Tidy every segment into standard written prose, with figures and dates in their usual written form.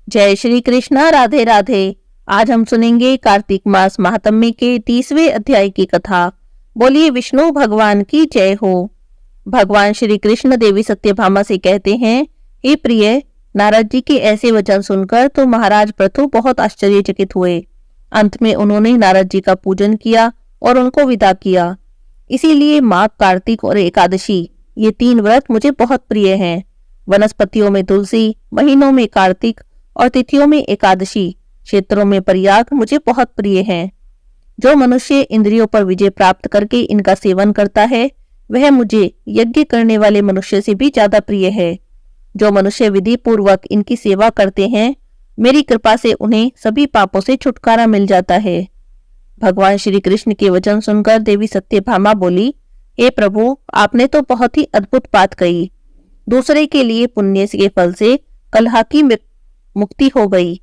जय श्री कृष्ण। राधे राधे। आज हम सुनेंगे कार्तिक मास महात्म्य के 30वें अध्याय की कथा। बोलिए विष्णु भगवान की जय हो। भगवान श्री कृष्ण देवी सत्यभामा से कहते हैं, हे प्रिय, नारद जी के ऐसे वचन सुनकर तो महाराज पृथु बहुत आश्चर्यचकित हुए। अंत में उन्होंने नारद जी का पूजन किया और उनको विदा किया। इसीलिए माघ, कार्तिक और एकादशी, ये 3 व्रत मुझे बहुत प्रिय हैं। वनस्पतियों में तुलसी, महीनों में कार्तिक और तिथियों में एकादशी, क्षेत्रों में प्रयाग मुझे बहुत प्रिय हैं। जो मनुष्य इंद्रियों पर विजय प्राप्त करके इनका सेवन करता है, वह मुझे यज्ञ करने वाले मनुष्य से भी ज्यादा प्रिय है। जो मनुष्य विधि पूर्वक इनकी सेवा करते हैं, मेरी कृपा से उन्हें सभी पापों से छुटकारा मिल जाता है। भगवान श्री कृष्ण के वचन सुनकर देवी सत्यभामा बोली, हे प्रभु, आपने तो बहुत ही अद्भुत बात कही। दूसरे के लिए पुण्य के फल से कलह की मुक्ति हो गई।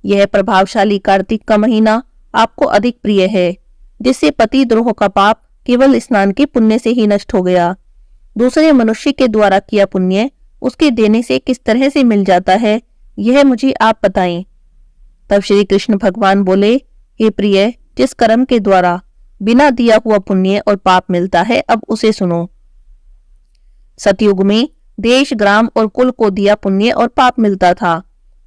यह प्रभावशाली कार्तिक का महीना आपको अधिक प्रिय है, जिससे पति द्रोह का पाप केवल स्नान के पुण्य से ही नष्ट हो गया। दूसरे मनुष्य के द्वारा किया पुण्य उसके देने से किस तरह से मिल जाता है, यह मुझे आप बताएं। तब श्री कृष्ण भगवान बोले, हे प्रिय, जिस कर्म के द्वारा बिना दिया हुआ पुण्य और पाप मिलता है, अब उसे सुनो। सतयुग में देश, ग्राम और कुल को दिया पुण्य और पाप मिलता था,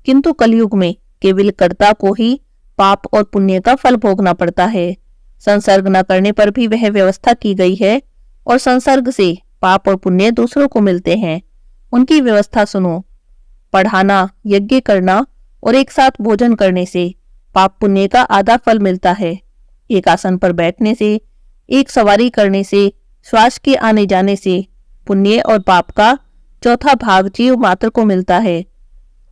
किंतु कलयुग में केवल कर्ता को ही पाप और पुण्य का फल भोगना पड़ता है। संसर्ग न करने पर भी वह व्यवस्था की गई है, और संसर्ग से पाप और पुण्य दूसरों को मिलते हैं। उनकी व्यवस्था सुनो। पढ़ाना, यज्ञ करना और एक साथ भोजन करने से पाप पुण्य का आधा फल मिलता है। एक आसन पर बैठने से, एक सवारी करने से, श्वास के आने जाने से पुण्य और पाप का चौथा भाग जीव मात्र को मिलता है।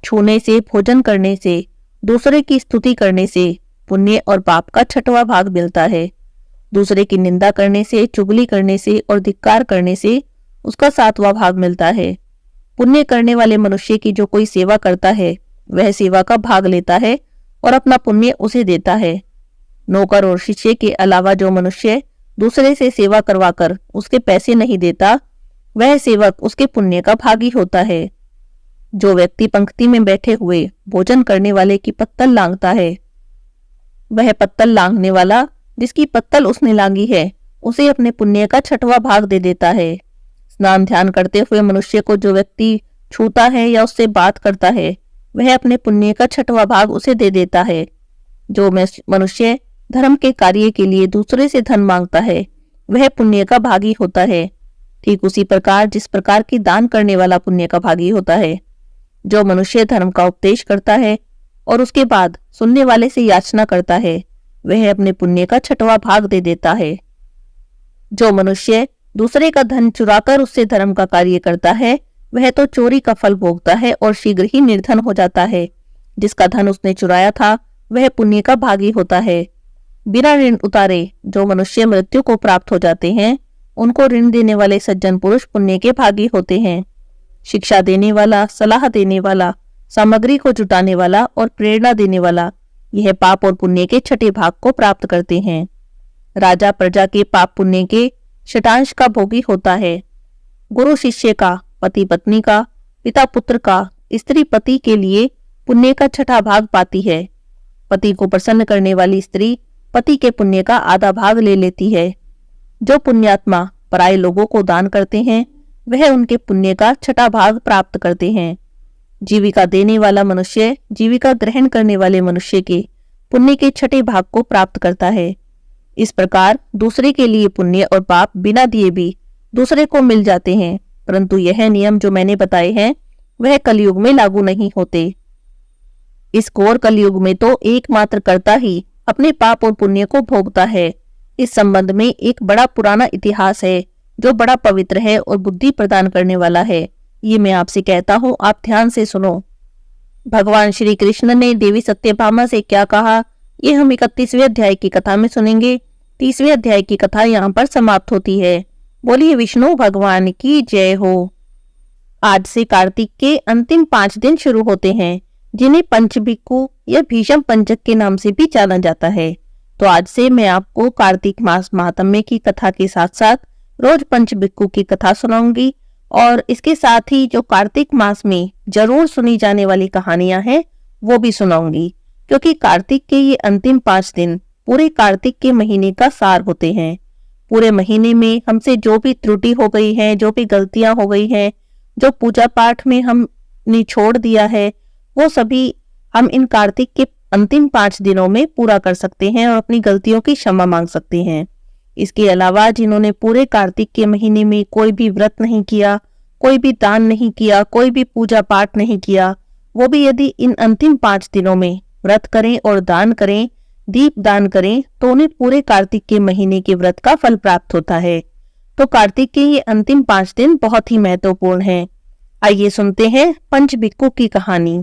छूने से, भोजन करने से, दूसरे की स्तुति करने से पुण्य और पाप का 6वां भाग मिलता है। दूसरे की निंदा करने से, चुगली करने से और धिक्कार करने से उसका 7वां भाग मिलता है। पुण्य करने वाले मनुष्य की जो कोई सेवा करता है, वह सेवा का भाग लेता है और अपना पुण्य उसे देता है। नौकर और शिष्य के अलावा जो मनुष्य दूसरे से सेवा करवाकर उसके पैसे नहीं देता, वह सेवक उसके पुण्य का भागी होता है। जो व्यक्ति पंक्ति में बैठे हुए भोजन करने वाले की पत्तल लांघता है, वह पत्तल लांघने वाला जिसकी पत्तल उसने लांघी है, उसे अपने पुण्य का 6वां भाग दे देता है। स्नान ध्यान करते हुए मनुष्य को जो व्यक्ति छूता है या उससे बात करता है, वह अपने पुण्य का 6वां भाग उसे दे देता है। जो मनुष्य धर्म के कार्य के लिए दूसरे से धन मांगता है, वह पुण्य का भागी होता है। ठीक उसी प्रकार जिस प्रकार की दान करने वाला पुण्य का भागी होता है। जो मनुष्य धर्म का उपदेश करता है और उसके बाद सुनने वाले से याचना करता है, वह अपने पुण्य का 6वां भाग दे देता है। जो मनुष्य दूसरे का धन चुराकर उससे धर्म का कार्य करता है, वह तो चोरी का फल भोगता है और शीघ्र ही निर्धन हो जाता है। जिसका धन उसने चुराया था, वह पुण्य का भागी होता है। बिना ऋण उतारे जो मनुष्य मृत्यु को प्राप्त हो जाते हैं, उनको ऋण देने वाले सज्जन पुरुष पुण्य के भागी होते हैं। शिक्षा देने वाला, सलाह देने वाला, सामग्री को जुटाने वाला और प्रेरणा देने वाला, यह पाप और पुण्य के 6ठे भाग को प्राप्त करते हैं। राजा प्रजा के पाप पुण्य के शतांश का भोगी होता है। गुरु शिष्य का, पति पत्नी का, पिता पुत्र का, स्त्री पति के लिए पुण्य का 6ठा भाग पाती है। पति को प्रसन्न करने वाली स्त्री पति के पुण्य का आधा भाग ले लेती है। जो पुण्यात्मा पराये लोगों को दान करते हैं, वह उनके पुण्य का 6ठा भाग प्राप्त करते हैं। जीविका देने वाला मनुष्य जीविका ग्रहण करने वाले मनुष्य के पुण्य के 6ठे भाग को प्राप्त करता है। इस प्रकार दूसरे के लिए पुण्य और पाप बिना दिए भी दूसरे को मिल जाते हैं, परंतु यह नियम जो मैंने बताए हैं, वह कलयुग में लागू नहीं होते। इस घोर कलयुग में तो एकमात्र कर्ता ही अपने पाप और पुण्य को भोगता है। इस संबंध में एक बड़ा पुराना इतिहास है, जो बड़ा पवित्र है और बुद्धि प्रदान करने वाला है। ये मैं आपसे कहता हूँ, आप ध्यान से सुनो। भगवान श्री कृष्ण ने देवी सत्यभामा से क्या कहा, ये हम 31वें अध्याय की कथा में सुनेंगे। 30वें अध्याय की कथा यहाँ पर समाप्त होती है। बोलिए विष्णु भगवान की जय हो। आज से कार्तिक के अंतिम 5 दिन शुरू होते हैं, जिन्हें पंचबिक्कू या भीष्म पंचक के नाम से भी जाना जाता है। तो आज से मैं आपको कार्तिक मास महात्म्य की कथा के साथ साथ रोज पंचबिक्कू की कथा सुनाऊंगी, और इसके साथ ही जो कार्तिक मास में जरूर सुनी जाने वाली कहानियां हैं, वो भी सुनाऊंगी, क्योंकि कार्तिक के ये अंतिम 5 दिन पूरे कार्तिक के महीने का सार होते हैं। पूरे महीने में हमसे जो भी त्रुटि हो गई है, जो भी गलतियां हो गई हैं, जो पूजा पाठ में हमने छोड़ दिया है, वो सभी हम इन कार्तिक के अंतिम 5 दिनों में पूरा कर सकते हैं और अपनी गलतियों की क्षमा मांग सकते हैं। इसके अलावा जिन्होंने पूरे कार्तिक के महीने में कोई भी व्रत नहीं किया, कोई भी दान नहीं किया, कोई भी पूजा पाठ नहीं किया, वो भी यदि इन अंतिम 5 दिनों में व्रत करें और दान करें, दीप दान करें, तो उन्हें पूरे कार्तिक के महीने के व्रत का फल प्राप्त होता है। तो कार्तिक के ये अंतिम 5 दिन बहुत ही महत्वपूर्ण हैं। आइए सुनते हैं पंच भिक्खु की कहानी।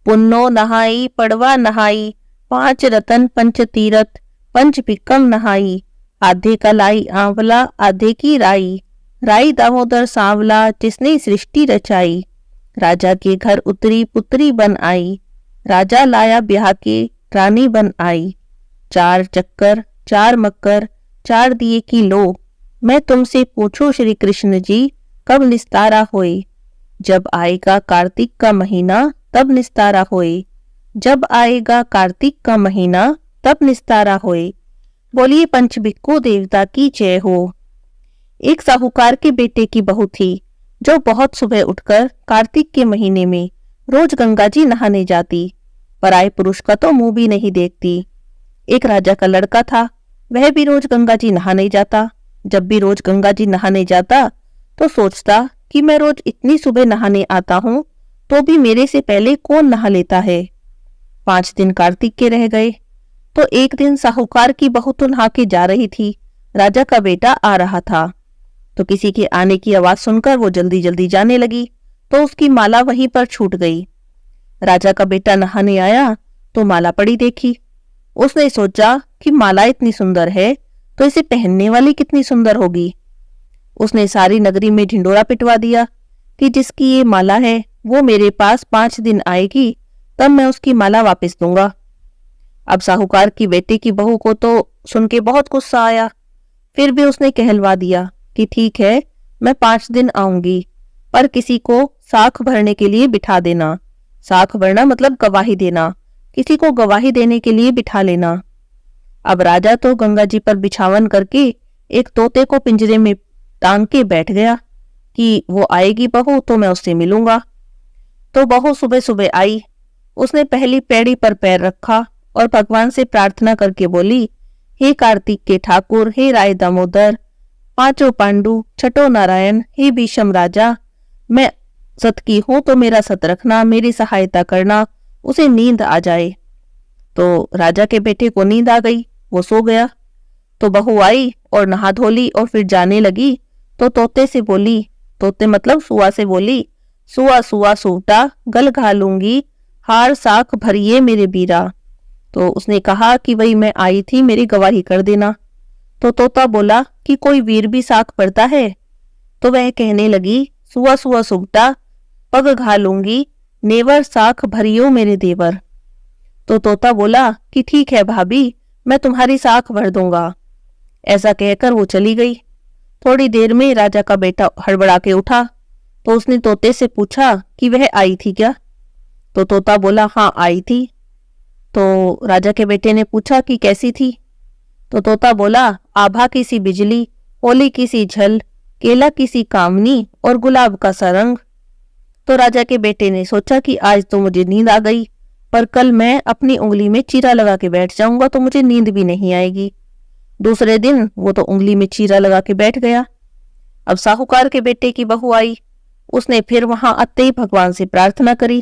पुन्नो नहाई पड़वा नहाई, 5 रतन पंच तीरथ, पंच भिक्कम नहाई। आधे का लाई आंवला आधे की राई, राई दामोदर सांवला जिसने सृष्टि रचाई। राजा के घर उतरी पुत्री बन आई, राजा लाया ब्याह के रानी बन आई। 4 चक्कर 4 मक्कर 4 दिए की लो, मैं तुमसे पूछूं श्री कृष्ण जी कब निस्तारा होए। जब आएगा कार्तिक का महीना तब निस्तारा होए, जब आएगा कार्तिक का महीना तब निस्तारा होए। बोलिए पंच भिक्खु देवता की जय हो। एक साहूकार के बेटे की बहू थी जो बहुत सुबह उठकर कार्तिक के महीने में रोज गंगा जी नहाने जाती, पराये पुरुष का तो मुंह भी नहीं देखती। एक राजा का लड़का था, वह भी रोज गंगा जी नहाने जाता। जब भी रोज गंगा जी नहाने जाता तो सोचता कि मैं रोज इतनी सुबह नहाने आता हूँ तो भी मेरे से पहले कौन नहा लेता है। 5 दिन कार्तिक के रह गए तो एक दिन साहूकार की बहू तो नहा के जा रही थी, राजा का बेटा आ रहा था। तो किसी के आने की आवाज सुनकर वो जल्दी जल्दी जाने लगी तो उसकी माला वहीं पर छूट गई। राजा का बेटा नहाने आया तो माला पड़ी देखी। उसने सोचा कि माला इतनी सुंदर है तो इसे पहनने वाली कितनी सुंदर होगी। उसने सारी नगरी में ढिंडोरा पिटवा दिया कि जिसकी ये माला है वो मेरे पास 5 दिन आएगी, तब मैं उसकी माला वापस दूंगा। अब साहूकार की बेटे की बहू को तो सुन के बहुत गुस्सा आया, फिर भी उसने कहलवा दिया कि ठीक है, मैं 5 दिन आऊंगी, पर किसी को साख भरने के लिए बिठा देना। साख भरना मतलब गवाही देना, किसी को गवाही देने के लिए बिठा लेना। अब राजा तो गंगा जी पर बिछावन करके एक तोते को पिंजरे में टांग के बैठ गया कि वो आएगी बहू तो मैं उससे मिलूंगा। तो बहू सुबह सुबह आई, उसने पहली पैड़ी पर पैर रखा और भगवान से प्रार्थना करके बोली, हे कार्तिक के ठाकुर, हे राय दामोदर, 5 पांडु, छठो नारायण, हे भीष्म राजा, मैं सत की हूं तो मेरा सत रखना, मेरी सहायता करना, उसे नींद आ जाए। तो राजा के बेटे को नींद आ गई, वो सो गया। तो बहू आई और नहा धो ली और फिर जाने लगी तो तोते से बोली, तोते मतलब सुआ से बोली, सुआ सुआ सूटा गल घालूंगी, हार साख भरिए मेरे बीरा। तो उसने कहा कि वही मैं आई थी, मेरी गवाही कर देना। तो तोता बोला कि कोई वीर भी साख भरता है। तो वह कहने लगी, सुआ सुआ सुगटा पग घालूंगी, नेवर साख भरियो मेरे देवर। तो तोता बोला कि ठीक है भाभी, मैं तुम्हारी साख भर दूंगा। ऐसा कहकर वो चली गई। थोड़ी देर में राजा का बेटा हड़बड़ा के उठा तो उसने तोते से पूछा कि वह आई थी क्या। तो तोता बोला हाँ आई थी। तो राजा के बेटे ने पूछा कि कैसी थी। तो तोता बोला, आभा की सी बिजली, होली की सी झल, केला की सी कामनी और गुलाब का सा रंग। तो राजा के बेटे ने सोचा कि आज तो मुझे नींद आ गई, पर कल मैं अपनी उंगली में चीरा लगा के बैठ जाऊंगा तो मुझे नींद भी नहीं आएगी। दूसरे दिन वो तो उंगली में चीरा लगा के बैठ गया। अब साहूकार के बेटे की बहू आई, उसने फिर वहां आते ही भगवान से प्रार्थना करी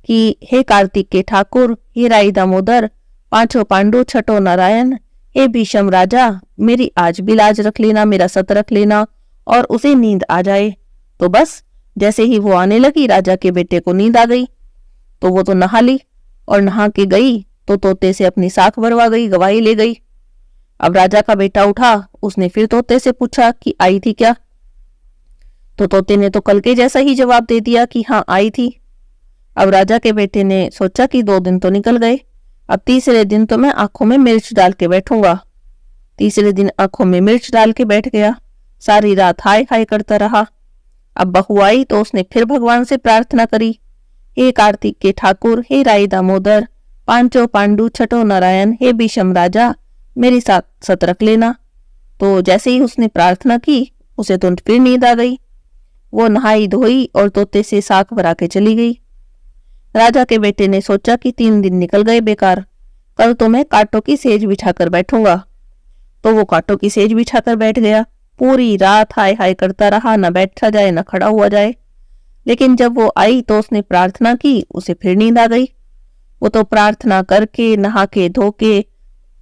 कि हे कार्तिक के ठाकुर, हे राई दामोदर, 5 पांडु, छठो नारायण, हे भीष्म राजा, मेरी आज भी लाज रख लेना, मेरा सत रख लेना और उसे नींद आ जाए। तो बस जैसे ही वो आने लगी, राजा के बेटे को नींद आ गई। तो वो तो नहा ली और नहा के गई तो तोते से अपनी साख भरवा गई, गवाही ले गई। अब राजा का बेटा उठा, उसने फिर तोते से पूछा कि आई थी क्या। तो तोते ने तो कल के जैसा ही जवाब दे दिया कि हाँ आई थी। अब राजा के बेटे ने सोचा कि 2 दिन तो निकल गए, अब तीसरे दिन तो मैं आंखों में मिर्च डाल के बैठूंगा। तीसरे दिन आंखों में मिर्च डाल के बैठ गया, सारी रात हाय हाय करता रहा। अब बहू आई तो उसने फिर भगवान से प्रार्थना करी हे कार्तिक के ठाकुर, हे राई दामोदर, पांचों पांडु, छठो नारायण, हे भीषम राजा, मेरी साथ सत रख लेना। तो जैसे ही उसने प्रार्थना की उसे तो फिर नींद आ गई। वो नहाई धोई और तोते से साख भरा के चली गई। राजा के बेटे ने सोचा कि 3 दिन निकल गए बेकार, कल तो मैं कांटों की सेज बिछाकर बैठूंगा। तो वो कांटों की सेज बिछाकर बैठ गया। पूरी रात हाय हाय करता रहा, न बैठा जाए न खड़ा हुआ जाए। लेकिन जब वो आई तो उसने प्रार्थना की, उसे फिर नींद आ गई। वो तो प्रार्थना करके नहा के धो के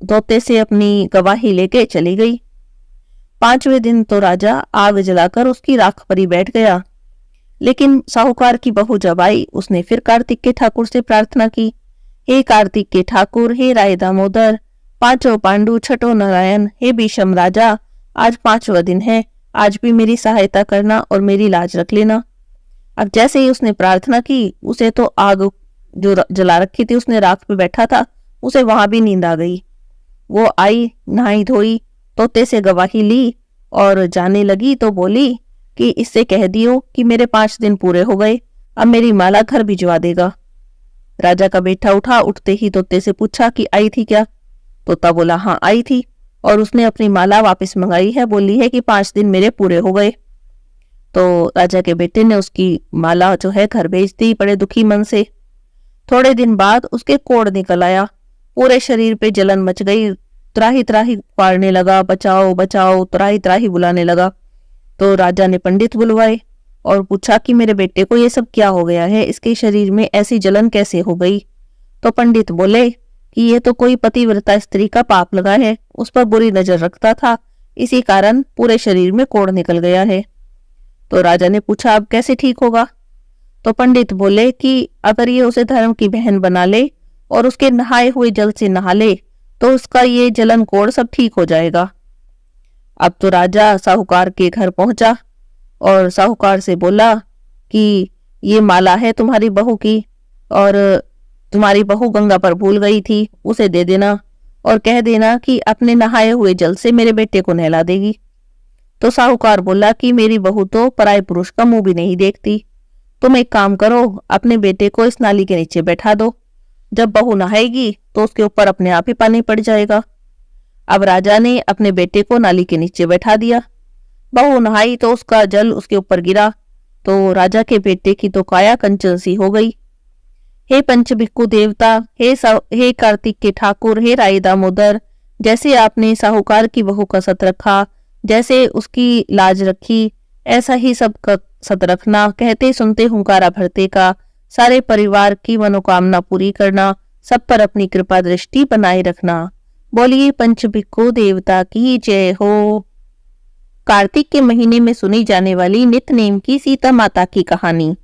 तोते से अपनी गवाही लेके चली गई। 5वें दिन तो राजा आग जलाकर उसकी राख पर ही बैठ गया। लेकिन साहूकार की बहू जब आई, उसने फिर कार्तिक के ठाकुर से प्रार्थना की, हे कार्तिक के ठाकुर, हे राय दामोदर, पांचों पांडु, छठो नारायण, हे भीषम राजा, आज 5वां दिन है, आज भी मेरी सहायता करना और मेरी लाज रख लेना। अब जैसे ही उसने प्रार्थना की, उसे तो आग जो जला रखी थी, उसने राख पे बैठा था, उसे वहां भी नींद आ गई। वो आई, नहाई धोई, तोते से गवाही ली और जाने लगी तो बोली कि इससे कह दियो कि मेरे 5 दिन पूरे हो गए, अब मेरी माला घर भिजवा देगा। राजा का बेटा उठा, उठते ही तोते से पूछा कि आई थी क्या? तोता बोला हाँ आई थी, और उसने अपनी माला वापस मंगाई है, बोली है कि 5 दिन मेरे पूरे हो गए। तो राजा के बेटे ने उसकी माला जो है घर भेज दी बड़े दुखी मन से। थोड़े दिन बाद उसके कोढ़ निकल आया, पूरे शरीर पे जलन मच गई, त्राही त्राही पुकारने लगा, बचाओ बचाओ, त्राही त्राही बुलाने लगा। तो राजा ने पंडित बुलवाए और पूछा कि मेरे बेटे को ये सब क्या हो गया है, इसके शरीर में ऐसी जलन कैसे हो गई? तो पंडित बोले कि ये तो कोई पतिव्रता स्त्री का पाप लगा है, उस पर बुरी नजर रखता था, इसी कारण पूरे शरीर में कोढ़ निकल गया है। तो राजा ने पूछा अब कैसे ठीक होगा? तो पंडित बोले कि अगर ये उसे धर्म की बहन बना ले और उसके नहाए हुए जल से नहा ले तो उसका ये जलन कोढ़ सब ठीक हो जाएगा। अब तो राजा साहूकार के घर पहुंचा और साहूकार से बोला कि ये माला है तुम्हारी बहू की, और तुम्हारी बहू गंगा पर भूल गई थी, उसे दे देना और कह देना कि अपने नहाए हुए जल से मेरे बेटे को नहला देगी। तो साहूकार बोला कि मेरी बहू तो पराये पुरुष का मुंह भी नहीं देखती, तुम एक काम करो, अपने बेटे को इस नाली के नीचे बैठा दो, जब बहू नहाएगी तो उसके ऊपर अपने आप ही पानी पड़ जाएगा। अब राजा ने अपने बेटे को नाली के नीचे बैठा दिया। बहू नहाई तो उसका जल उसके ऊपर गिरा, तो राजा के बेटे की तो काया कंचन सी हो गई। हे पंचभिक्खु देवता, हे कार्तिक के ठाकुर, हे राई दामोदर, जैसे आपने साहूकार की बहू का सत रखा, जैसे उसकी लाज रखी, ऐसा ही सबका सत रखना, कहते सुनते हुंकारा भरते का, सारे परिवार की मनोकामना पूरी करना, सब पर अपनी कृपा दृष्टि बनाए रखना। बोलिए पंचभिक्खु देवता की जय हो। कार्तिक के महीने में सुनी जाने वाली नित नेम की सीता माता की कहानी।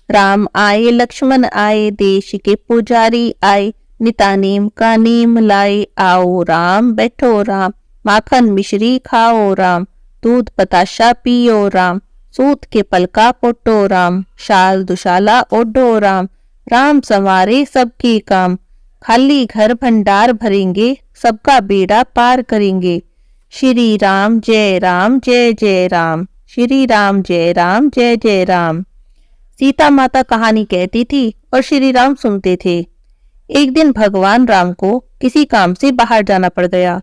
राम आए लक्ष्मण आए, देश के पुजारी आए, निता नेम का नेम लाए, आओ राम बैठो राम, माखन मिश्री खाओ राम, दूध बताशा पियो राम, सूत के पलका पोटो राम, शाल दुशाला ओढ़ो राम, राम संवारे सबके काम, खाली घर भंडार भरेंगे, सबका बेड़ा पार करेंगे। श्री राम जय जय राम, श्री राम जय जय राम। सीता माता कहानी कहती थी और श्री राम सुनते थे। एक दिन भगवान राम को किसी काम से बाहर जाना पड़ गया,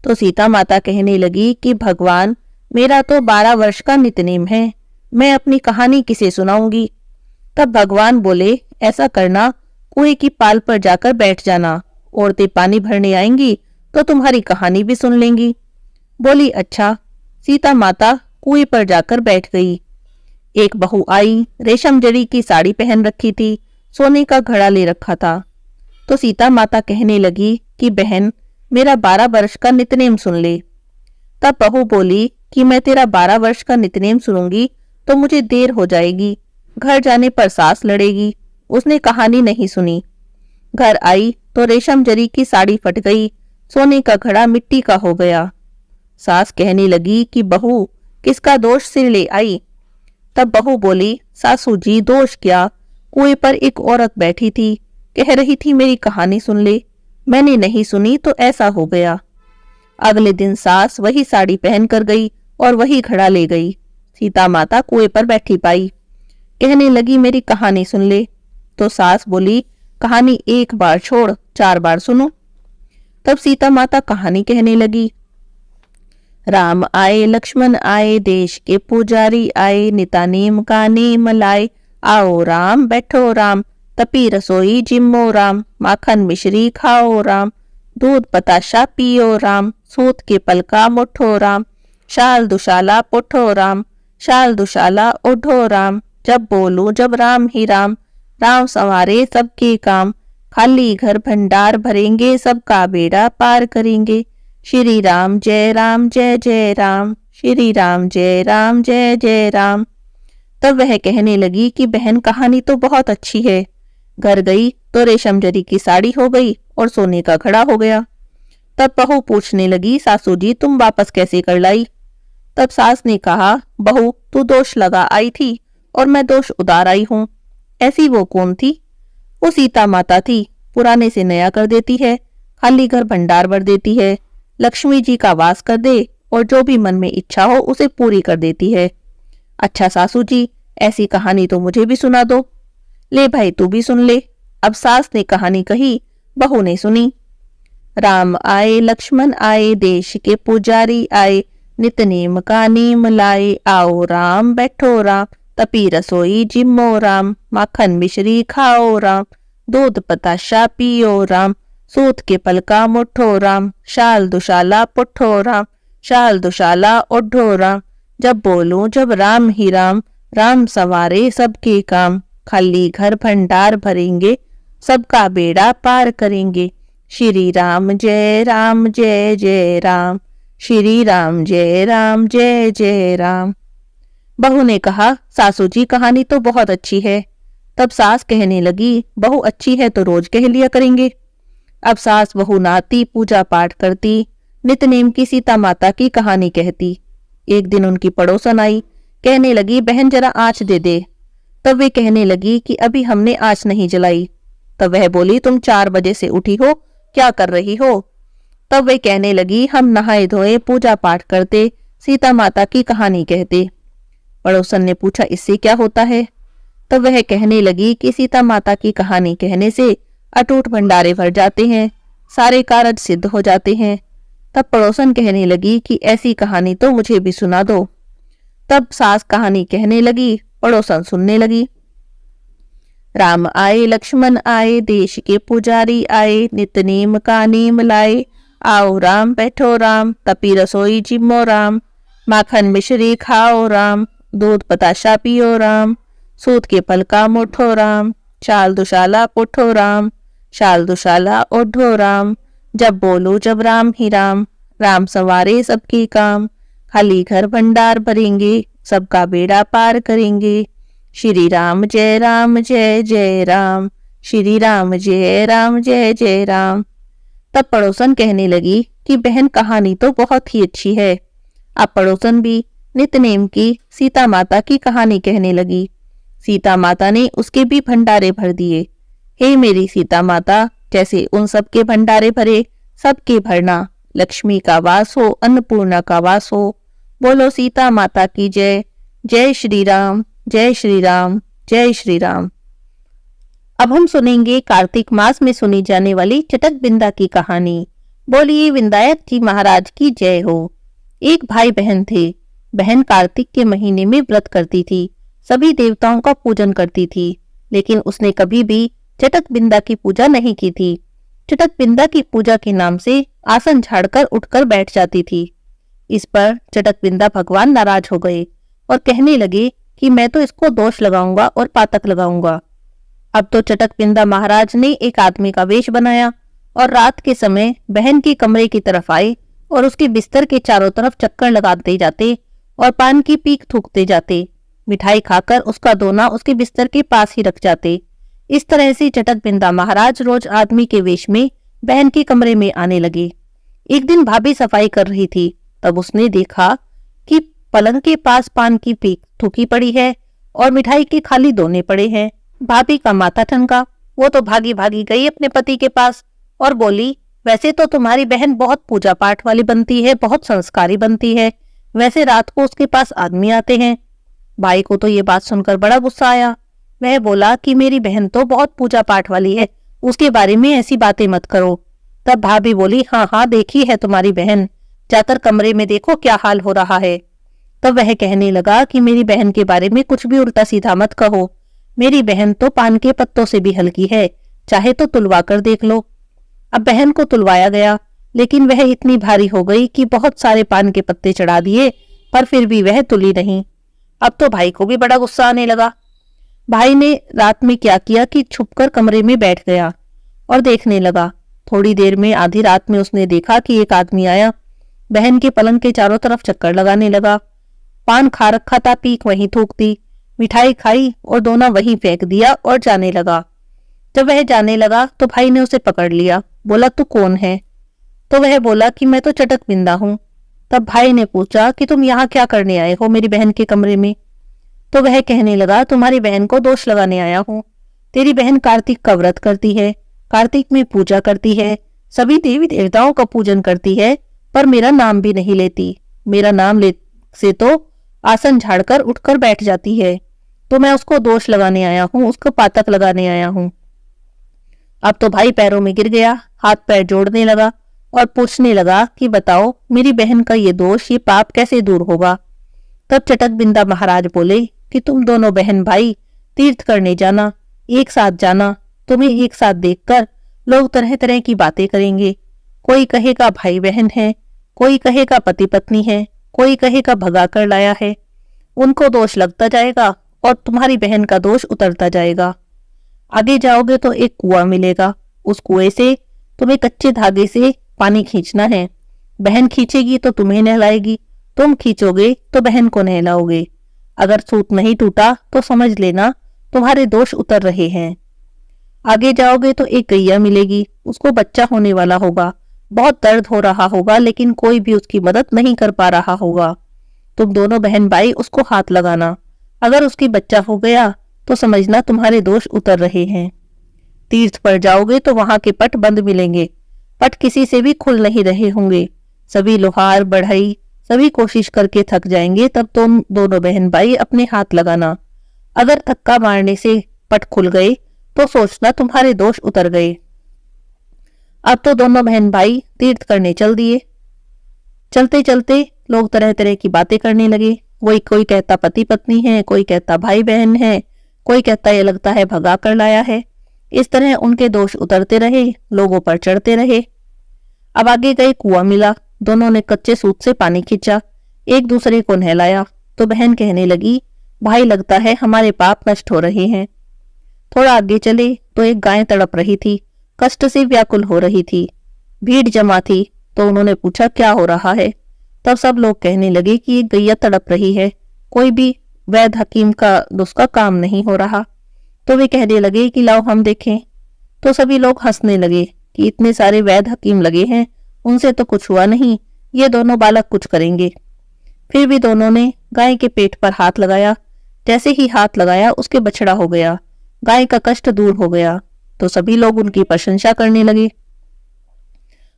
तो सीता माता कहने लगी कि भगवान, मेरा तो 12 वर्ष का नित्यनेम है, मैं अपनी कहानी किसे सुनाऊंगी? तब भगवान बोले, ऐसा करना, कुएं की पाल पर जाकर बैठ जाना, औरतें पानी भरने आएंगी तो तुम्हारी कहानी भी सुन लेंगी। बोली अच्छा। सीता माता कुएं पर जाकर बैठ गई। एक बहू आई, रेशम जड़ी की साड़ी पहन रखी थी, सोने का घड़ा ले रखा था। तो सीता माता कहने लगी कि बहन, मेरा 12 वर्ष का नित्यनेम सुन ले। तब बहू बोली कि मैं तेरा 12 वर्ष का नित्यनेम सुनूंगी तो मुझे देर हो जाएगी, घर जाने पर सास लड़ेगी। उसने कहानी नहीं सुनी। घर आई तो रेशम जरी की साड़ी फट गई, सोने का घड़ा मिट्टी का हो गया। सास कहने लगी कि बहू, किसका दोष सिर ले आई? तब बहू बोली, सासू जी दोष क्या, कुएं पर एक औरत बैठी थी, कह रही थी मेरी कहानी सुन ले, मैंने नहीं सुनी तो ऐसा हो गया। अगले दिन सास वही साड़ी पहन कर गई और वही घड़ा ले गई। सीता माता कुएं पर बैठी पाई, कहने लगी मेरी कहानी सुन ले, तो सास बोली, कहानी एक बार छोड़ 4 बार सुनो। तब सीता माता कहानी कहने लगी। राम आए लक्ष्मण आए, देश के पुजारी आए, निता नीम का नीम लाए, आओ राम बैठो राम, तपी रसोई जिम्मो राम, माखन मिश्री खाओ राम, दूध बताशा पियो राम, सूत के पलका मुठो राम, शाल दुशाला पुठो राम, शाल दुशाला ओढ़ो राम, जब बोलूं जब राम ही राम, राम संवारे सबके काम, खाली घर भंडार भरेंगे, सबका बेड़ा पार करेंगे, श्री राम जय जय राम, श्री राम जय जय राम। तब वह कहने लगी कि बहन कहानी तो बहुत अच्छी है। घर गई तो रेशम जरी की साड़ी हो गई और सोने का घड़ा हो गया। तब बहू पूछने लगी, सासू जी तुम वापस कैसे कर लाई? तब सास ने कहा, बहू तू दोष लगा आई थी और मैं दोष उतार आई हूं। ऐसी वो कौन थी? वो सीता माता थी, पुराने से नया कर देती है, खाली घर भंडार भर देती है, लक्ष्मी जी का वास कर दे और जो भी मन में इच्छा हो उसे पूरी कर देती है। अच्छा सासू जी, ऐसी कहानी तो मुझे भी सुना दो। ले भाई तू भी सुन ले। अब सास ने कहानी कही, बहू ने सुनी। राम आए लक्ष्मण आए, देश के पुजारी आए, नित नेम का नीम लाए, आओ राम बैठो राम, तपी रसोई जिम्मो राम, माखन मिश्री खाओ राम, दूध बताशा पियो राम, सूत के पलका मुठो राम, शाल दुशाला पुठो राम, शाल दुशाला ओढ़ो राम, जब बोलूं जब राम ही राम, राम संवारे सबके काम, खाली घर भंडार भरेंगे, सबका बेड़ा पार करेंगे, श्री राम जय जय राम, श्री राम जय जय राम। बहू ने कहा, सासू जी कहानी तो बहुत अच्छी है। तब सास कहने लगी, बहू अच्छी है तो रोज कह लिया करेंगे। अब सास बहू नहाती, पूजा पाठ करती, नितनेम की सीता माता की कहानी कहती। एक दिन उनकी पड़ोसन आई, कहने लगी, बहन जरा आँच दे दे। तब वे कहने लगी कि अभी हमने आँच नहीं जलाई। तब वह बोली, तुम 4 बजे से उठी हो, क्या कर रही हो? तब वे कहने लगी, हम नहाए धोए पूजा पाठ करते, सीता माता की कहानी कहते। पड़ोसन ने पूछा, इससे क्या होता है? तब वह कहने लगी कि सीता माता की कहानी कहने से अटूट भंडारे भर जाते हैं, सारे कारज सिद्ध हो जाते हैं। तब पड़ोसन कहने लगी कि ऐसी कहानी तो मुझे भी सुना दो। तब सास कहानी कहने लगी, पड़ोसन सुनने लगी। राम आए लक्ष्मण आए, देश के पुजारी आए, नित नेम का नीम लाए, आओ राम बैठो राम, तपी रसोई जिम्मो राम, माखन मिश्री खाओ राम, दूध बताशा पियो राम, सूत के पलका मुठो राम, शाल दुशाला पुठो राम, शाल दुशाला ओढ़ो राम, जब बोलो जब राम ही राम, राम संवारे सबके काम, खाली घर भंडार भरेंगे, सबका बेड़ा पार करेंगे, श्री राम जय जय राम, श्री राम जय जय राम। तब पड़ोसन कहने लगी कि बहन कहानी तो बहुत ही अच्छी है। अब पड़ोसन भी नितनेम की सीता माता की कहानी कहने लगी। सीता माता ने उसके भी भंडारे भर दिए। हे मेरी सीता माता, जैसे उन सबके भंडारे भरे, सबके भरना, लक्ष्मी का वास हो, अन्नपूर्णा का वास हो। बोलो सीता माता की जय। जय श्री राम जय श्री राम जय श्री राम। अब हम सुनेंगे कार्तिक मास में सुनी जाने वाली चटक बिंदा की कहानी। बोलिए विंदायक जी महाराज की जय हो। एक भाई बहन थे। बहन कार्तिक के महीने में व्रत करती थी, सभी देवताओं का पूजन करती थी, लेकिन उसने कभी भी चटक बिंदा की पूजा नहीं की थी। चटक बिंदा की पूजा के नाम से आसन झाड़कर उठकर बैठ जाती थी। इस पर चटक बिंदा भगवान नाराज हो गए और कहने लगे कि मैं तो इसको दोष लगाऊंगा और पातक लगाऊंगा। अब तो चटक बिंदा महाराज ने एक आदमी का वेश बनाया और रात के समय बहन के कमरे की तरफ आए और उसके बिस्तर के चारों तरफ चक्कर लगाते जाते और पान की पीक थूकते जाते। मिठाई खाकर उसका दोना उसके बिस्तर के पास ही रख जाते। इस तरह से चटक बिंदा महाराज रोज आदमी के वेश में बहन के कमरे में आने लगे। एक दिन भाभी सफाई कर रही थी, तब उसने देखा कि पलंग के पास पान की पीक थूकी पड़ी है और मिठाई के खाली दोने पड़े हैं। भाभी का माथा ठनका। वो तो भागी भागी गई अपने पति के पास और बोली, वैसे तो तुम्हारी बहन बहुत पूजा पाठ वाली बनती है, बहुत संस्कारी बनती है, वैसे रात को उसके पास आदमी आते हैं। भाई को तो ये बात सुनकर बड़ा गुस्सा आया। वह बोला कि मेरी बहन तो बहुत पूजा पाठ वाली है, उसके बारे में ऐसी बातें मत करो। तब भाभी बोली, हाँ हाँ देखी है तुम्हारी बहन, जाकर कमरे में देखो क्या हाल हो रहा है। तब वह कहने लगा कि मेरी बहन के बारे में कुछ भी उल्टा सीधा मत कहो, मेरी बहन तो पान के पत्तों से भी हल्की है, चाहे तो तुलवा कर देख लो। अब बहन को तुलवाया गया, लेकिन वह इतनी भारी हो गई कि बहुत सारे पान के पत्ते चढ़ा दिए, पर फिर भी वह तुली नहीं। अब तो भाई को भी बड़ा गुस्सा आने लगा। भाई ने रात में क्या किया कि छुपकर कमरे में बैठ गया और देखने लगा। थोड़ी देर में, आधी रात में उसने देखा कि एक आदमी आया, बहन के पलंग के चारों तरफ चक्कर लगाने लगा। पान खा रखा था, पीक वहीं थूक दी, मिठाई खाई और दोना वहीं फेंक दिया और जाने लगा। जब वह जाने लगा तो भाई ने उसे पकड़ लिया, बोला तू कौन है? तो वह बोला कि मैं तो चटक बिंदा हूं। तब भाई ने पूछा कि तुम यहाँ क्या करने आए हो मेरी बहन के कमरे में? तो वह कहने लगा, तुम्हारी बहन को दोष लगाने आया हूं। तेरी बहन कार्तिक का व्रत करती है, कार्तिक में पूजा करती है, सभी देवी देवताओं का पूजन करती है, पर मेरा नाम भी नहीं लेती। मेरा नाम ले से तो आसन झाड़कर उठकर बैठ जाती है। तो मैं उसको दोष लगाने आया हूं, उसको पातक लगाने आया हूं। अब तो भाई पैरों में गिर गया, हाथ पैर जोड़ने लगा और पूछने लगा कि बताओ मेरी बहन का ये दोष, ये पाप कैसे दूर होगा? तब चटक बिंदा महाराज बोले कि तुम दोनों बहन भाई तीर्थ करने जाना, एक साथ जाना। तुम्हें एक साथ देखकर लोग तरह तरह की बातें करेंगे। कोई कहेगा भाई बहन है, कोई कहेगा पति पत्नी है, कोई कहेगा भगा कर लाया है। उनको दोष लगता जाएगा और तुम्हारी बहन का दोष उतरता जाएगा। आगे जाओगे तो एक कुआं मिलेगा, उस कुएं से तुम्हें कच्चे धागे से पानी खींचना है। बहन खींचेगी तो तुम्हें नहलाएगी, तुम खींचोगे तो बहन को नहलाओगे। अगर सूत नहीं टूटा तो समझ लेना तुम्हारे दोष उतर रहे हैं। आगे जाओगे तो एक गैया मिलेगी, उसको बच्चा होने वाला होगा, बहुत दर्द हो रहा होगा, लेकिन कोई भी उसकी मदद नहीं कर पा रहा होगा। तुम दोनों बहन भाई उसको हाथ लगाना, अगर उसकी बच्चा हो गया तो समझना तुम्हारे दोष उतर रहे हैं। तीर्थ पर जाओगे तो वहां के पट बंद मिलेंगे, पट किसी से भी खुल नहीं रहे होंगे। सभी लोहार बढ़ई सभी कोशिश करके थक जाएंगे, तब तुम दोनों बहन भाई अपने हाथ लगाना। अगर धक्का मारने से पट खुल गए तो सोचना तुम्हारे दोष उतर गए। अब तो दोनों बहन भाई तीर्थ करने चल दिए। चलते चलते लोग तरह तरह की बातें करने लगे। कोई कहता पति पत्नी है, कोई कहता भाई बहन है, कोई कहता ये लगता है भगा कर लाया है। इस तरह उनके दोष उतरते रहे, लोगों पर चढ़ते रहे। अब आगे गए, कुआं मिला, दोनों ने कच्चे सूत से पानी खींचा, एक दूसरे को नहलाया। तो बहन कहने लगी, भाई लगता है हमारे पाप नष्ट हो रहे हैं। थोड़ा आगे चले तो एक गाय तड़प रही थी, कष्ट से व्याकुल हो रही थी। भीड़ जमा थी, तो उन्होंने पूछा क्या हो रहा है? तब सब लोग कहने लगे कि एक गैया तड़प रही है, कोई भी वैद्य हकीम का उसका काम नहीं हो रहा। तो वे कहने लगे कि लाओ हम देखें। तो सभी लोग हंसने लगे कि इतने सारे वैद्य हकीम लगे हैं, उनसे तो कुछ हुआ नहीं, ये दोनों बालक कुछ करेंगे। फिर भी दोनों ने गाय के पेट पर हाथ लगाया। जैसे ही हाथ लगाया उसके बछड़ा हो गया, गाय का कष्ट दूर हो गया। तो सभी लोग उनकी प्रशंसा करने लगे।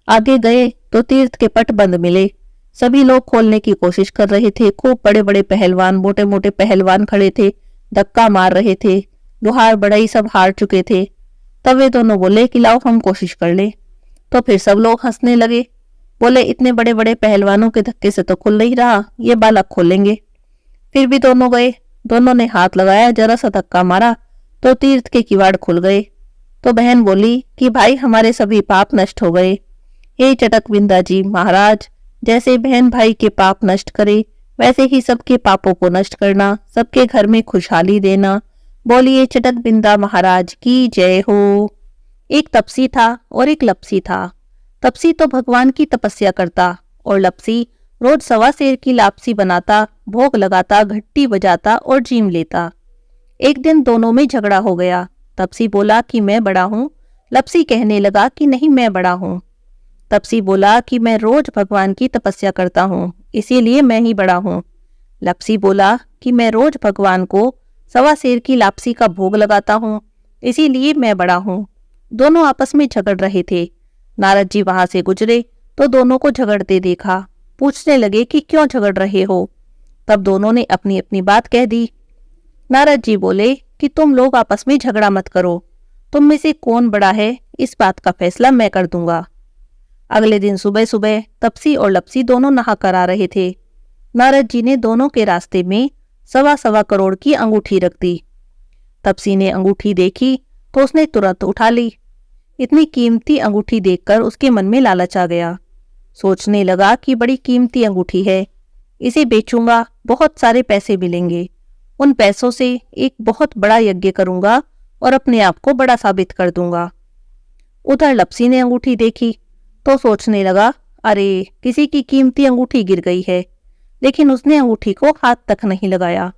आगे गए तो तीर्थ के पट बंद मिले, सभी लोग खोलने की कोशिश कर रहे थे। खूब बड़े बड़े पहलवान, मोटे मोटे पहलवान खड़े थे, धक्का मार रहे थे। लोहार बढ़ई सब हार चुके थे। तब वे दोनों बोले कि लाओ हम कोशिश कर ले। तो फिर सब लोग हंसने लगे, बोले इतने बड़े बड़े पहलवानों के धक्के से तो खुल नहीं रहा, ये बालक खोलेंगे। फिर भी दोनों गए, दोनों ने हाथ लगाया, जरा सा धक्का मारा तो तीर्थ के किवाड़ खुल गए। तो बहन बोली कि भाई हमारे सभी पाप नष्ट हो गए। हे चटक बिंदा जी महाराज, जैसे बहन भाई के पाप नष्ट करे, वैसे ही सबके पापों को नष्ट करना, सबके घर में खुशहाली देना। बोलिए चटक बिंदा महाराज की जय हो। एक तपसी था और एक लपसी था। तपसी तो भगवान की तपस्या करता और लपसी रोज 1.25 सेर की लापसी बनाता, भोग लगाता, घंटी बजाता और जीम लेता। एक दिन दोनों में झगड़ा हो गया। तपसी बोला कि मैं बड़ा हूँ, लपसी कहने लगा कि नहीं मैं बड़ा हूँ। तपसी बोला कि मैं रोज भगवान की तपस्या करता हूँ, इसीलिए मैं ही बड़ा हूँ। लपसी बोला कि मैं रोज भगवान को 1.25 सेर की लापसी का भोग लगाता हूँ, इसीलिए मैं बड़ा हूँ। दोनों आपस में झगड़ रहे थे। नारद जी वहां से गुजरे तो दोनों को झगड़ते देखा। पूछने लगे कि क्यों झगड़ रहे हो? तब दोनों ने अपनी अपनी बात कह दी। नारद जी बोले कि तुम लोग आपस में झगड़ा मत करो, तुम में से कौन बड़ा है इस बात का फैसला मैं कर दूंगा। अगले दिन सुबह सुबह तपसी और लपसी दोनों नहा कर आ रहे थे। नारद जी ने दोनों के रास्ते में 1.25 करोड़ की अंगूठी रख दी। तपसी ने अंगूठी देखी तो उसने तुरंत उठा ली। इतनी कीमती अंगूठी देखकर उसके मन में लालच आ गया। सोचने लगा कि बड़ी कीमती अंगूठी है, इसे बेचूंगा, बहुत सारे पैसे मिलेंगे, उन पैसों से एक बहुत बड़ा यज्ञ करूंगा और अपने आप को बड़ा साबित कर दूंगा। उधर लपसी ने अंगूठी देखी तो सोचने लगा, अरे किसी की कीमती अंगूठी गिर गई है, लेकिन उसने अंगूठी को हाथ तक नहीं लगाया।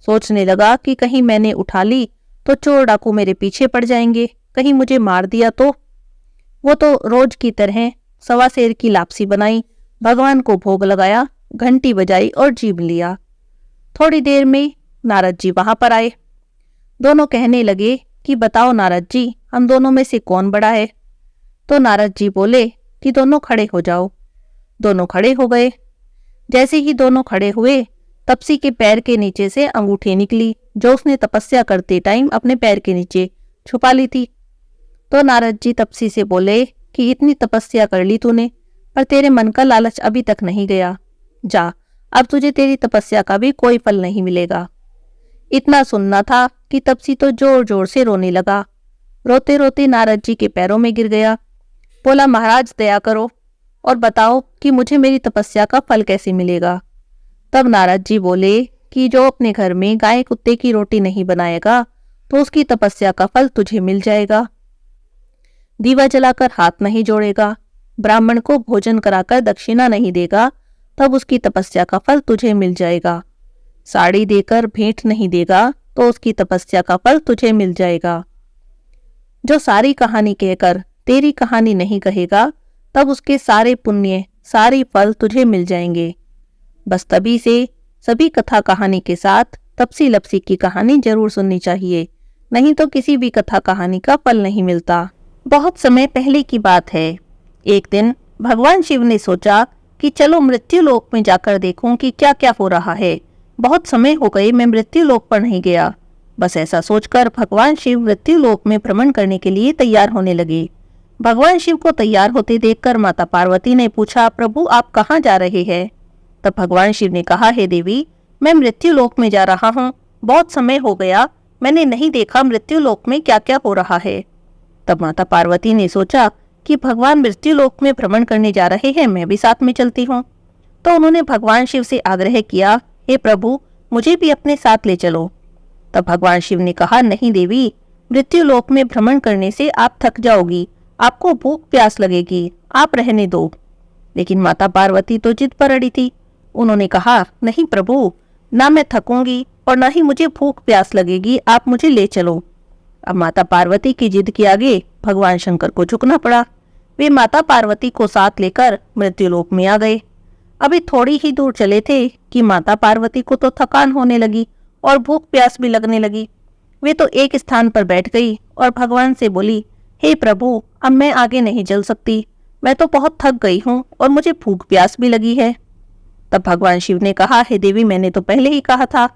सोचने लगा कि कहीं मैंने उठा ली तो चोर डाकू मेरे पीछे पड़ जाएंगे, कहीं मुझे मार दिया तो। वो तो रोज की तरह 1.25 सेर की लापसी बनाई, भगवान को भोग लगाया, घंटी बजाई और जीभ लिया। थोड़ी देर में नारद जी वहां पर आए। दोनों कहने लगे कि बताओ नारद जी, हम दोनों में से कौन बड़ा है। तो नारद जी बोले कि दोनों खड़े हो जाओ। दोनों खड़े हो गए। जैसे ही दोनों खड़े हुए, तपसी के पैर के नीचे से अंगूठी निकली जो उसने तपस्या करते टाइम अपने पैर के नीचे छुपा ली थी। तो नारद जी तपसी से बोले कि इतनी तपस्या कर ली तूने, पर तेरे मन का लालच अभी तक नहीं गया। जा, अब तुझे तेरी तपस्या का भी कोई फल नहीं मिलेगा। इतना सुनना था कि तपसी तो जोर जोर से रोने लगा। रोते रोते नारद जी के पैरों में गिर गया। बोला, महाराज दया करो और बताओ कि मुझे मेरी तपस्या का फल कैसे मिलेगा। तब नारद जी बोले कि जो अपने घर में गाय कुत्ते की रोटी नहीं बनाएगा तो उसकी तपस्या का फल तुझे मिल जाएगा। दीवा जलाकर हाथ नहीं जोड़ेगा, ब्राह्मण को भोजन कराकर दक्षिणा नहीं देगा, तब उसकी तपस्या का फल तुझे मिल जाएगा। साड़ी देकर भेंट नहीं देगा तो उसकी तपस्या का फल तुझे मिल जाएगा। जो सारी कहानी कहकर तेरी कहानी नहीं कहेगा, तब उसके सारे पुण्य सारे फल तुझे मिल जाएंगे। बस तभी से सभी कथा कहानी के साथ तपसी लपसी की कहानी जरूर सुननी चाहिए, नहीं तो किसी भी कथा कहानी का फल नहीं मिलता। बहुत समय पहले की बात है। एक दिन भगवान शिव ने सोचा कि चलो मृत्यु लोक में जाकर देखूं कि क्या क्या हो रहा है। बहुत समय हो गए मैं मृत्यु लोक पर नहीं गया। बस ऐसा सोचकर भगवान शिव मृत्यु लोक में भ्रमण करने के लिए तैयार होने लगे। भगवान शिव को तैयार होते देखकर माता पार्वती ने पूछा, प्रभु आप कहाँ जा रहे हैं। तब भगवान शिव ने कहा, हे देवी, मैं मृत्यु लोक में जा रहा हूँ। बहुत समय हो गया, मैंने नहीं देखा मृत्यु लोक में क्या क्या हो रहा है। तब माता पार्वती ने सोचा कि भगवान मृत्यु लोक में भ्रमण करने जा रहे हैं, मैं भी साथ में चलती हूँ। तो उन्होंने भगवान शिव से आग्रह किया, हे प्रभु मुझे भी अपने साथ ले चलो। तब भगवान शिव ने कहा, नहीं देवी, मृत्यु लोक में भ्रमण करने से आप थक जाओगी, आपको भूख प्यास लगेगी, आप रहने दो। लेकिन माता पार्वती तो जिद पर अड़ी थी। उन्होंने कहा, नहीं प्रभु, ना मैं थकूंगी और ना ही मुझे भूख प्यास लगेगी, आप मुझे ले चलो। अब माता पार्वती की जिद के आगे भगवान शंकर को झुकना पड़ा। वे माता पार्वती को साथ लेकर मृत्युलोक में आ गए। अभी थोड़ी ही दूर चले थे कि माता पार्वती को तो थकान होने लगी और भूख प्यास भी लगने लगी। वे तो एक स्थान पर बैठ गई और भगवान से बोली, हे प्रभु, अब मैं आगे नहीं चल सकती, मैं तो बहुत थक गई हूँ और मुझे भूख प्यास भी लगी है। तब भगवान शिव ने कहा, हे देवी, मैंने तो पहले ही कहा था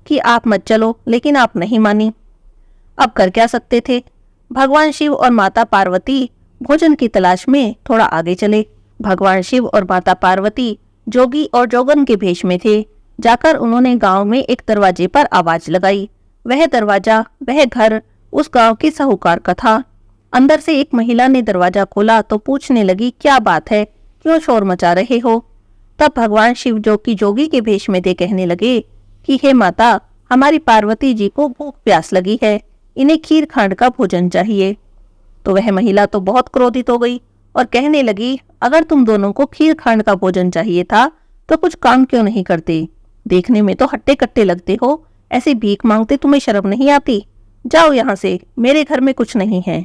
कि आप मत चलो, लेकिन आप नहीं मानी। अब कर क्या सकते थे। भगवान शिव और माता पार्वती भोजन की तलाश में थोड़ा आगे चले। भगवान शिव और माता पार्वती जोगी और जोगन के भेष में थे। जाकर उन्होंने गांव में एक दरवाजे पर आवाज लगाई। वह दरवाजा, वह घर उस गांव की साहूकार का था। अंदर से एक महिला ने दरवाजा खोला तो पूछने लगी, क्या बात है, क्यों शोर मचा रहे हो। तब भगवान शिव जो कि जोगी के भेष में थे कहने लगे कि हे माता, हमारी पार्वती जी को भूख प्यास लगी है, इन्हें खीर खांड का भोजन चाहिए। तो वह महिला तो बहुत क्रोधित हो गई और कहने लगी, अगर तुम दोनों को खीर खांड का भोजन चाहिए था तो कुछ काम क्यों नहीं करते। देखने में तो हट्टे कट्टे लगते हो, ऐसे भीख मांगते तुम्हें शर्म नहीं आती। जाओ यहाँ से, मेरे घर में कुछ नहीं है।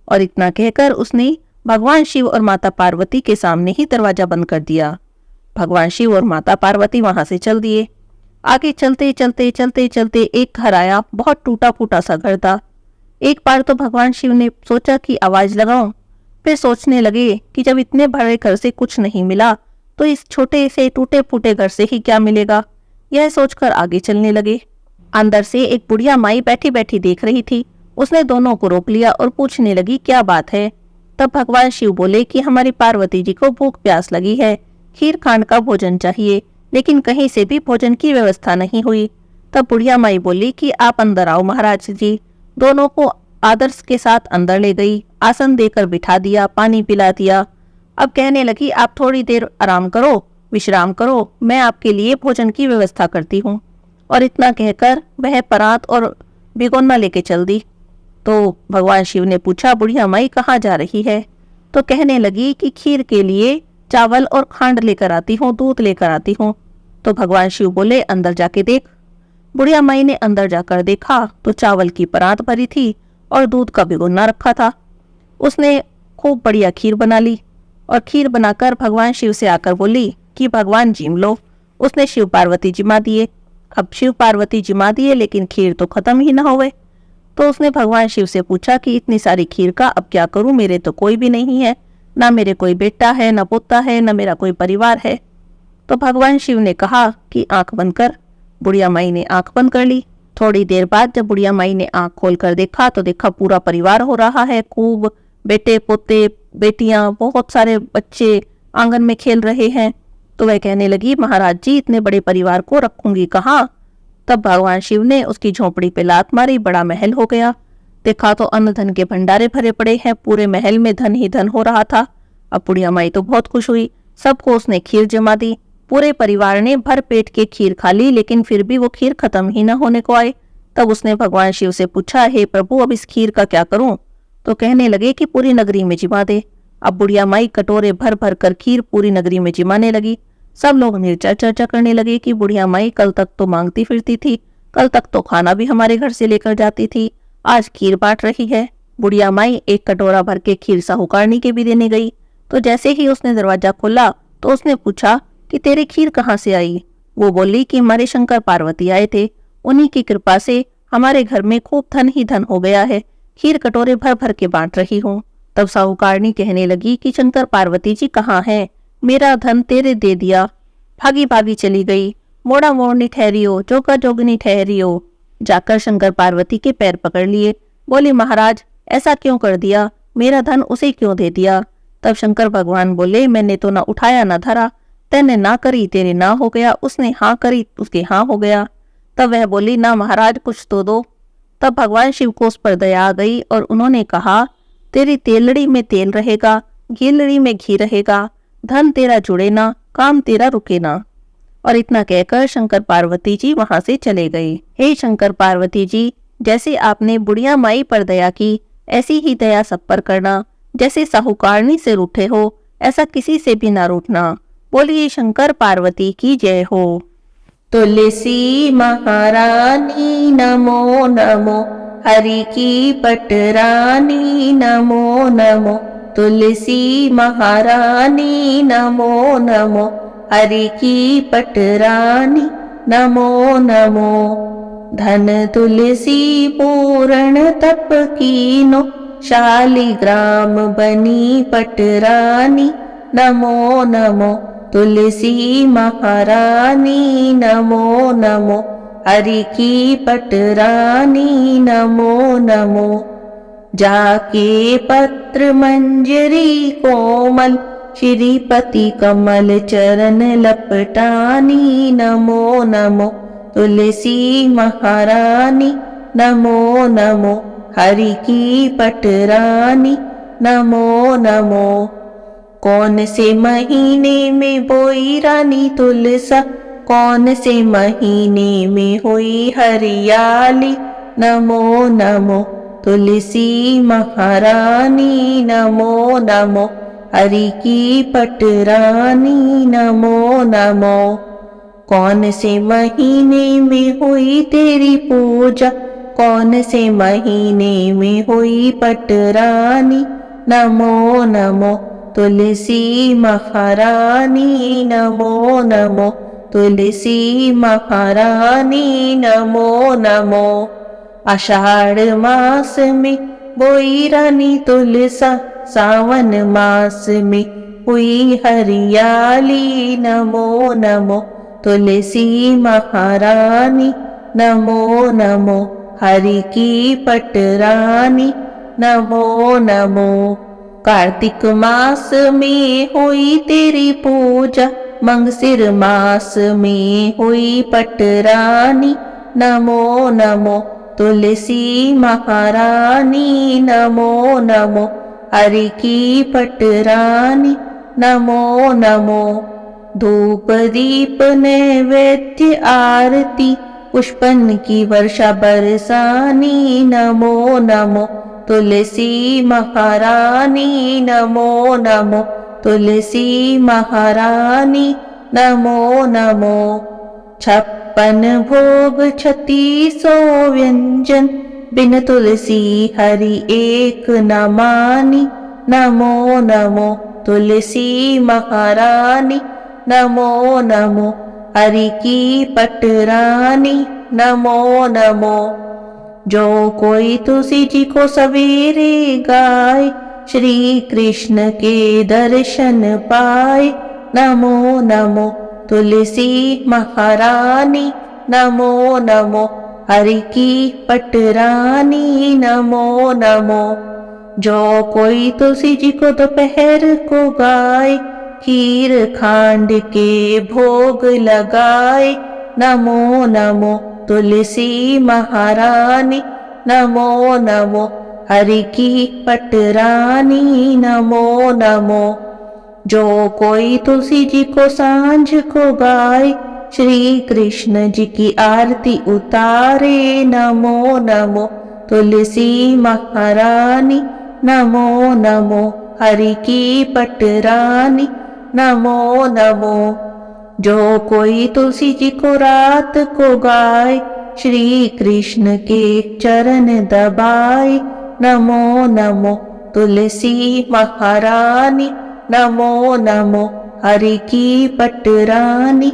और इतना कहकर उसने भगवान शिव और माता पार्वती के सामने ही दरवाजा बंद कर दिया। भगवान शिव और माता पार्वती वहां से चल दिए। आगे चलते चलते चलते चलते एक घर आया। बहुत टूटा फूटा सा घर था। एक बार तो भगवान शिव ने सोचा कि आवाज लगाऊं, फिर सोचने लगे कि जब इतने बड़े घर से कुछ नहीं मिला तो इस छोटे से टूटे फूटे घर से ही क्या मिलेगा। यह सोचकर आगे चलने लगे। अंदर से एक बुढ़िया माई बैठी बैठी देख रही थी। उसने दोनों को रोक लिया और पूछने लगी, क्या बात है? तब भगवान शिव बोले कि हमारी पार्वती जी को भूख प्यास लगी है, खीर खांड का भोजन चाहिए, लेकिन कहीं से भी भोजन की व्यवस्था नहीं हुई। तब बुढ़िया माई बोली कि आप अंदर आओ महाराज जी। दोनों को आदर के साथ अंदर ले गई, आसन देकर बिठा दिया, पानी पिला दिया। अब कहने लगी, आप थोड़ी देर आराम करो, विश्राम करो, मैं आपके लिए भोजन की व्यवस्था करती हूँ। और इतना कहकर वह परात और भिगोना लेके चल दी। तो भगवान शिव ने पूछा, बुढ़िया माई कहाँ जा रही है? तो कहने लगी कि खीर के लिए चावल और खांड लेकर आती हूँ, दूध लेकर आती हूँ। तो भगवान शिव बोले, अंदर जाके देख। बुढ़िया माई ने अंदर जाकर देखा तो चावल की परात भरी थी और दूध का भिगोना रखा था। उसने खूब बढ़िया खीर बना ली और खीर बनाकर भगवान शिव से आकर बोली कि भगवान जिम लो। उसने शिव पार्वती जिमा दिए। अब शिव पार्वती जिमा दिए, लेकिन खीर तो खत्म ही ना होवे। तो उसने भगवान शिव से पूछा कि इतनी सारी खीर का अब क्या करूं, मेरे तो कोई भी नहीं है, ना मेरे कोई बेटा है, ना पोता है, ना मेरा कोई परिवार है। तो भगवान शिव ने कहा कि आंख बंद कर। बुढ़िया माई ने आंख बंद कर ली। थोड़ी देर बाद जब बुढ़िया माई ने आंख खोलकर देखा तो देखा पूरा परिवार हो रहा है, खूब बेटे पोते बेटियां, बहुत सारे बच्चे आंगन में खेल रहे हैं। तो वह कहने लगी, महाराज जी इतने बड़े परिवार को रखूंगी कहाँ? तब भगवान शिव ने उसकी झोपड़ी पे लात मारी, बड़ा महल हो गया। देखा तो अन्न धन के भंडारे भरे पड़े हैं, पूरे महल में धन ही धन हो रहा था। अब बुढ़िया माई तो बहुत खुश हुई, सबको उसने खीर जमा दी। पूरे परिवार ने भर पेट के खीर खा ली, लेकिन फिर भी वो खीर खत्म ही न होने को आई। तब उसने भगवान शिव से पूछा, हे प्रभु अब इस खीर का क्या करूं? तो कहने लगे कि पूरी नगरी में जिमा दे। अब बुढ़िया माई कटोरे भर भर कर खीर पूरी नगरी में जिमाने लगी। सब लोग निर्चा चर्चा करने लगे कि बुढ़िया माई कल तक तो मांगती फिरती थी, कल तक तो खाना भी हमारे घर से लेकर जाती थी, आज खीर बांट रही है। बुढ़िया माई एक कटोरा भर के खीर साहूकारनी के भी देने गई। तो जैसे ही उसने दरवाजा खोला तो उसने पूछा कि तेरी खीर कहाँ से आई? वो बोली कि हमारे शंकर पार्वती आए थे, उन्हीं की कृपा से हमारे घर में खूब धन ही धन हो गया है, खीर कटोरे भर भर के बांट रही हूँ। तब साहूकारनी कहने लगी कि शंकर पार्वती जी कहाँ हैं? मेरा धन तेरे दे दिया, भागी भागी चली गई, मोड़ा मोड़नी ठहरियो, जोगा जोगनी ठहरियो। जाकर शंकर पार्वती के पैर पकड़ लिए, बोली महाराज ऐसा क्यों कर दिया, मेरा धन उसे क्यों दे दिया? तब शंकर भगवान बोले, मैंने तो ना उठाया ना धरा, तैने ना करी तेरे ना हो गया, उसने हाँ करी उसके हाँ हो गया। तब वह बोली, ना महाराज कुछ तो दो। तब भगवान शिव को उस पर दया आ गई और उन्होंने कहा, तेरी तेलड़ी में तेल रहेगा, घीलड़ी में घी रहेगा, धन तेरा जुड़े ना, काम तेरा रुके ना। और इतना कहकर शंकर पार्वती जी वहां से चले गए। हे शंकर पार्वती जी, जैसे आपने बुढ़िया माई पर दया की, ऐसी ही दया सब पर करना। जैसे साहूकारनी से रूठे हो, ऐसा किसी से भी ना रूठना। बोलिए शंकर पार्वती की जय हो। तुलसी महारानी नमो नमो, हरि की पटरानी नमो नमो। तुलसी महारानी नमो नमो, हरि की पटरानी नमो नमो। धन तुलसी पूर्ण तप कीनो, शालिग्राम बनी पटरानी नमो नमो। तुलसी महारानी नमो नमो, हरि की पटरानी नमो नमो। जाके पत्र मंजरी कोमल, श्रीपति कमल चरण लपटानी नमो नमो। तुलसी महारानी नमो नमो, हरि की पटरानी नमो नमो। कौन से महीने में बोई रानी तुलसा, कौन से महीने में हुई हरियाली नमो नमो। तुलसी महारानी नमो नमो, हरि की पटरानी नमो नमो। कौन से महीने में हुई तेरी पूजा, कौन से महीने में हुई पटरानी नमो नमो। तुलसी महारानी नमो नमो, तुलसी महारानी नमो नमो। आषाढ़ मास में बोई रानी तुलसा, सावन मास में हुई हरियाली नमो नमो। तुलसी महारानी नमो नमो हरि की पटरानी, नमो नमो। कार्तिक मास में हुई तेरी पूजा, मंगसिर मास में हुई पटरानी, नमो नमो तुलसी महारानी, नमो नमो हरि की पटरानी, नमो नमो। धूप दीप नैवेद्य आरती, पुष्पन की वर्षा बरसानी, नमो नमो तुलसी महारानी, नमो नमो तुलसी महारानी, नमो नमो। 56 भोग 3600 व्यंजन, बिन तुलसी हरि एक न मानी, नमो नमो तुलसी महारानी, नमो नमो हरि की पटरानी, नमो नमो। जो कोई तुलसी जी को सवेरे गाए, श्री कृष्ण के दर्शन पाए, नमो नमो तुलसी महारानी, नमो नमो हरि की पटरानी, नमो नमो। जो कोई तुलसी जी को दोपहर को गाए, खीर खांड के भोग लगाए, नमो नमो तुलसी महारानी, नमो नमो हरि की पटरानी, नमो नमो। जो कोई तुलसी जी को सांझ को गाए, श्री कृष्ण जी की आरती उतारे, नमो नमो तुलसी महारानी, नमो नमो हरि की पटरानी, नमो नमो। जो कोई तुलसी जी को रात को गाए, श्री कृष्ण के चरण दबाए, नमो नमो तुलसी महारानी, नमो नमो हरि की पटरानी,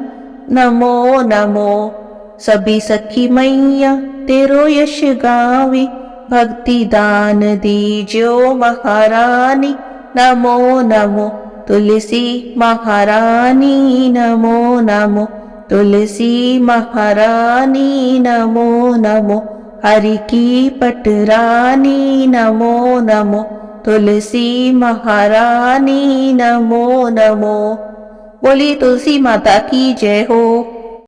नमो नमो। सभी सखी मैया तेरो यश गावे, भक्ति दान दीजो महारानी, नमो नमो तुलसी महारानी, नमो नमो तुलसी महारानी, नमो नमो हरि की पटरानी, नमो नमो तुलसी महारानी, नमो नमो। बोली तुलसी माता की जय हो।